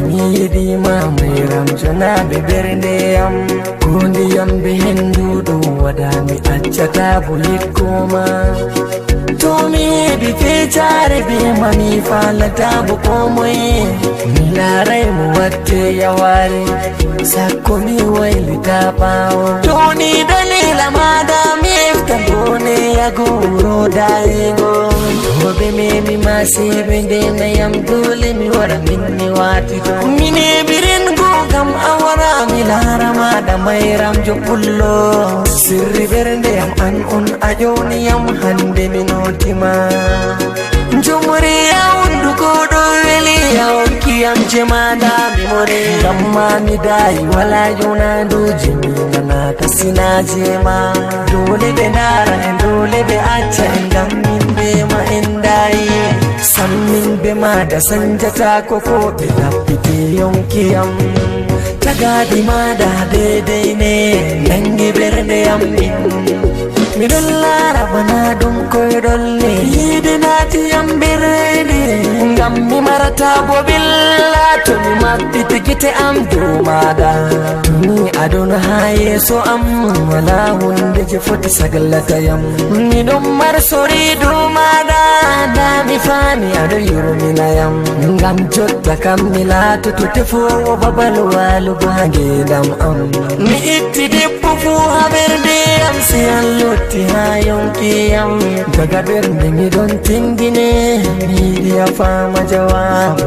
Midima Mayram Jana Biberdeyam Kundiyam Bihindudu Wadami Achata Bulikoma Tomi Bifechare Bimami Falata Bukomoy Milaray Muwate Yawari Sakomi Wailita Pao Toni Dalila Madami Ftagone Yaguro Daigo Hobe Memi Masi Bindena Yam Dule Mi Wara Minni Wati Mine Birin Gugam Awara Milara Mada Mayram Jopullo Sirri Berde Yam An Ayoni Yam Hande Minotima Jumuri Yaundu Kodo Veli Yaunki Yam Jemada Mimore Gamma Midai Wala Yunadu Jimi Nana Kasina Jema Dole Benara and Dole Be Acha and Gamin Bema Endai Sammin Bema da Sanjata Koko Bela Piti Yonkiyam Tagadi Mada Dede Ne Nangi Berde Yamin Midollara Banadum Koidolle Yidinati Yambirede Ngammi Marata Bobilla Tumi Mapiti Kite Amdumada Tumi Adona Haye So Wala Hunde Jefoti Sagalatayam Nidom Marsori Dumada Dami Fani Ado Yurumilayam Ngam Jota Kamila Tutufo Babalwalu Bagedam Ni Iti Dipufu Haberde Am Sialut Tihayongkiyam Gagaber Nimi Don Tingine Media Fama Jawab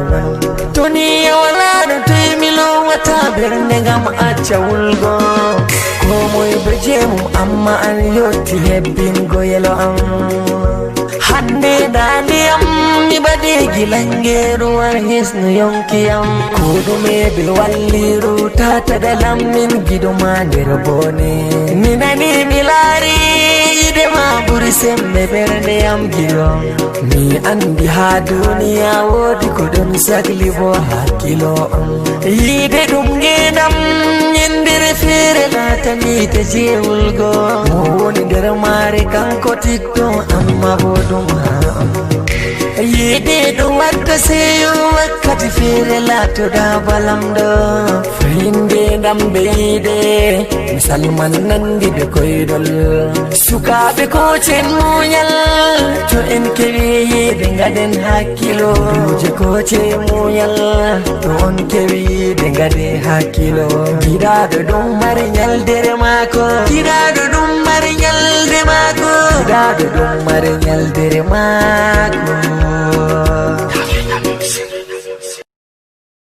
Tuni Wala Timilo Wata Bernegam Acha Ulgo Komoy Bejemu Amma Anyoti Hebingo Yelo Hande Daliam Nibade Gilangeru Hisnu Yonkiyam Kudume Bilwaliru Tata Dalamin Gidoma Nirbone Ninani Milari Idema Burisem Neberdeyam Giro Mi Andi Hadunia Wodi Kudun Saklibo Hakilo Ide Dumgenam Yendere Fere Latami Tejewulgo Moni Dermare Kanko Tikto Amma Bodum Yede do wakka seyo wakkati fere lato da balamdo Finde dambe ide misalman nandi be koydol Sukabe ko chen muyal to en kewi yede ngaden hakkilo Je ko chen muyal to on kewi de ngade hakkilo Gidado dum mari nyaldere mako Gidado dum mari nyaldere mako Gidado dum mari nyaldere mako